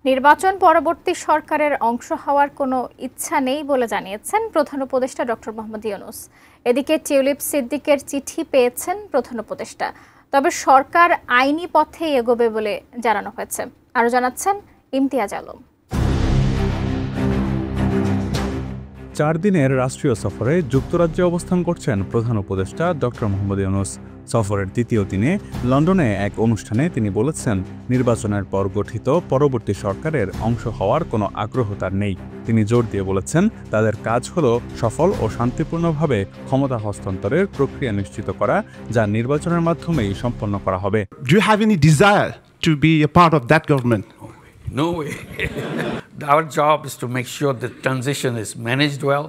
নির্বাচন পরবর্তী সরকারের অংশ হওয়ার কোনো ইচ্ছা নেই বলে জানিয়েছেন প্রধান উপদেষ্টা ডক্টর মোহাম্মদ ইউনূস। এদিকে টিউলিপ সিদ্দিকের চিঠি পেয়েছেন প্রধান উপদেষ্টা, তবে সরকার আইনি পথে এগোবে বলে জানানো হয়েছে। আরও জানাচ্ছেন ইমতিয়াজ আলম। 4 দিনের রাষ্ট্রীয় সফরে যুক্তরাজ্যে অবস্থান করছেন প্রধান উপদেষ্টা ডক্টর মোহাম্মদ ইউনূস। সফরের দ্বিতীয় দিনে লন্ডনে এক অনুষ্ঠানে তিনি বলেছেন, নির্বাচনের পর গঠিত পরবর্তী সরকারের অংশ হওয়ার কোনো আগ্রহ তার নেই। তিনি জোর দিয়ে বলেছেন, তাদের কাজ হলো সফল ও শান্তিপূর্ণভাবে ক্ষমতা হস্তান্তরের প্রক্রিয়া নিশ্চিত করা, যা নির্বাচনের মাধ্যমেই সম্পন্ন করা হবে। Do you have any desire to be a part of that government? No way. Our job is to make sure the transition is managed well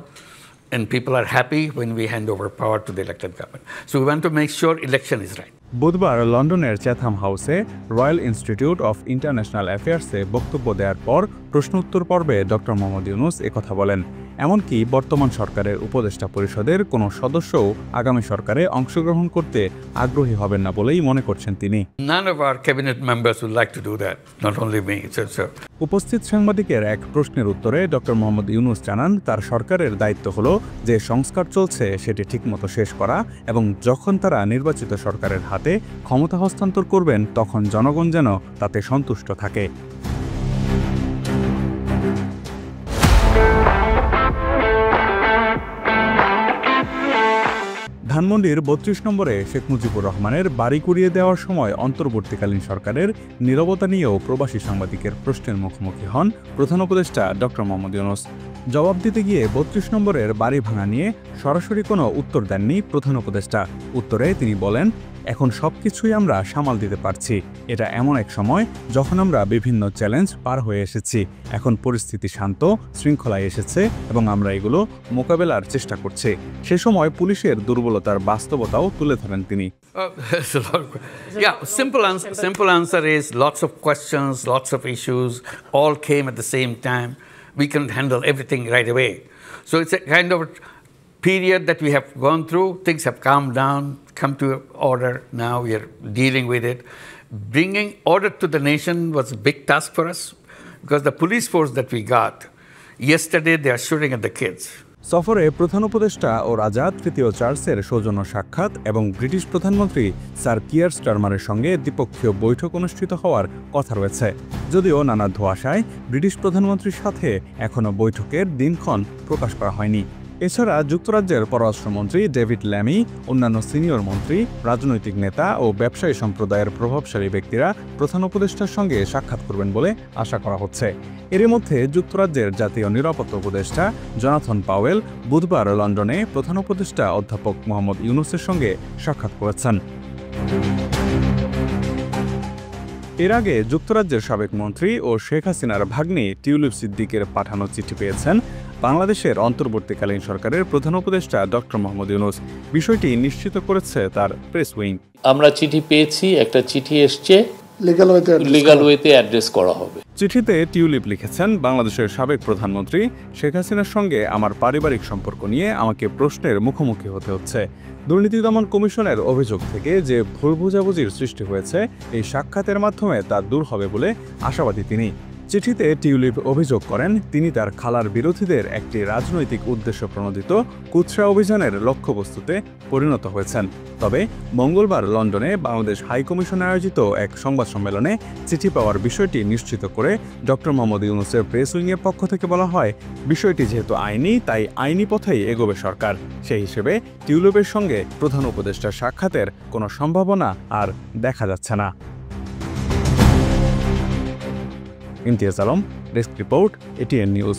and people are happy when we hand over power to the elected government. So we want to make sure election is right. বুধবার লন্ডনের Chatham হাউসে royal institute of international অ্যাফেয়ার্সে বক্তব্য দেওয়ার পর প্রশ্ন উত্তর পর্বে doctor Mohammad Yunus একথা বলেন। এমনকি বর্তমান সরকারের উপদেষ্টা পরিষদের কোনো সদস্যও আগামী সরকারে অংশগ্রহণ করতে আগ্রহী হবেন না বলেই মনে করছেন তিনি। None of our cabinet members would like to do that, not only me. উপস্থিত সাংবাদিকের এক প্রশ্নের উত্তরে ডক্টর মোহাম্মদ ইউনূস জানান, তার সরকারের দায়িত্ব হলো যে সংস্কার চলছে সেটি ঠিকমতো শেষ করা, এবং যখন তারা নির্বাচিত সরকারের হাতে ক্ষমতা হস্তান্তর করবেন তখন জনগণ যেন তাতে সন্তুষ্ট থাকে। ধানমন্ডির ৩২ নম্বরে শেখ মুজিবুর রহমানের বাড়ি কুড়িয়ে দেওয়ার সময় অন্তর্বর্তীকালীন সরকারের নীরবতা নিয়েও প্রবাসী সাংবাদিকের প্রশ্নের মুখোমুখি হন প্রধান উপদেষ্টা ডক্টর মোহাম্মদ ইউনূস। জবাব দিতে গিয়ে ৩২ নম্বরের বাড়ি ভাঙা নিয়ে সরাসরি কোনো উত্তর দেননি প্রধান উপদেষ্টা। উত্তরে তিনি বলেন, এখন সবকিছুই আমরা সামাল দিতে পারছি। এটা এমন এক সময় যখন আমরা বিভিন্ন চ্যালেঞ্জ পার হয়ে এসেছি। এখন পরিস্থিতি শান্ত, শৃঙ্খলায় এসেছে এবং আমরা এগুলো মোকাবেলার চেষ্টা করছি। সে সময় পুলিশের দুর্বলতার বাস্তবতাও তুলে ধরেন তিনি। Simple answer is lots of questions, lots of issues, all came at the same time. We couldn't handle everything right away. So it's a kind of period that we have gone through. Things have calmed down, come to order. Now we are dealing with it. Bringing order to the nation was a big task for us because the police force that we got, yesterday they are shooting at the kids. সফরে প্রধান উপদেষ্টা ও রাজা তৃতীয় চার্লসের সৌজন্য সাক্ষাৎ এবং British প্রধানমন্ত্রী sir কিয়ার স্টারমারের সঙ্গে দ্বিপক্ষীয় বৈঠক অনুষ্ঠিত হওয়ার কথা রয়েছে। যদিও নানা ধোঁয়াশায় ব্রিটিশ প্রধানমন্ত্রীর সাথে এখনও বৈঠকের দিনক্ষণ প্রকাশ করা হয়নি। এছাড়া যুক্তরাজ্যের পররাষ্ট্রমন্ত্রী ডেভিড ল্যামি, অন্যান্য সিনিয়র মন্ত্রী, রাজনৈতিক নেতা ও ব্যবসায়ী সম্প্রদায়ের প্রভাবশালী ব্যক্তিরা প্রধান উপদেষ্টার সঙ্গে সাক্ষাৎ করবেন বলে আশা করা হচ্ছে। এরই মধ্যে যুক্তরাজ্যের জাতীয় নিরাপত্তা উপদেষ্টা জোনাথন পাওয়েল বুধবার লন্ডনে প্রধান উপদেষ্টা অধ্যাপক মোহাম্মদ ইউনূসের সঙ্গে সাক্ষাৎ করেছেন। এর আগে যুক্তরাজ্যের সাবেক মন্ত্রী ও শেখ হাসিনার ভাগ্নি টিউলিপ সিদ্দিকের পাঠানো চিঠি পেয়েছেন বাংলাদেশের অন্তর্বর্তীকালীন সরকারের প্রধান উপদেষ্টা ডক্টর মোহাম্মদ ইউনূস। বিষয়টি নিশ্চিত করেছে তার প্রেস উইং। আমরা চিঠি পেয়েছি, একটা চিঠি এসছে, লিগ্যাল ওয়েতে অ্যাড্রেস করা হবে। চিঠিতে টিউলিপ লিখেছেন, বাংলাদেশের সাবেক প্রধানমন্ত্রী শেখ হাসিনার সঙ্গে আমার পারিবারিক সম্পর্ক নিয়ে আমাকে প্রশ্নের মুখোমুখি হতে হচ্ছে। দুর্নীতি দমন কমিশনের অভিযোগ থেকে যে ভুল বোঝাবুঝির সৃষ্টি হয়েছে, এই সাক্ষাতের মাধ্যমে তা দূর হবে বলে আশাবাদী তিনি। চিঠিতে টিউলিপ অভিযোগ করেন, তিনি তার খালার বিরোধীদের একটি রাজনৈতিক উদ্দেশ্য প্রণোদিত কুৎসা অভিযানের লক্ষ্যবস্তুতে পরিণত হয়েছেন। তবে মঙ্গলবার লন্ডনে বাংলাদেশ হাইকমিশনে আয়োজিত এক সংবাদ সম্মেলনে চিঠি পাওয়ার বিষয়টি নিশ্চিত করে ডক্টর মোহাম্মদ ইউনূসের প্রেস উইংয়ের পক্ষ থেকে বলা হয়, বিষয়টি যেহেতু আইনি, তাই আইনি পথেই এগোবে সরকার। সেই হিসেবে টিউলিপের সঙ্গে প্রধান উপদেষ্টার সাক্ষাতের কোনো সম্ভাবনা আর দেখা যাচ্ছে না। Imtiaz Alam, desk report, ATN news.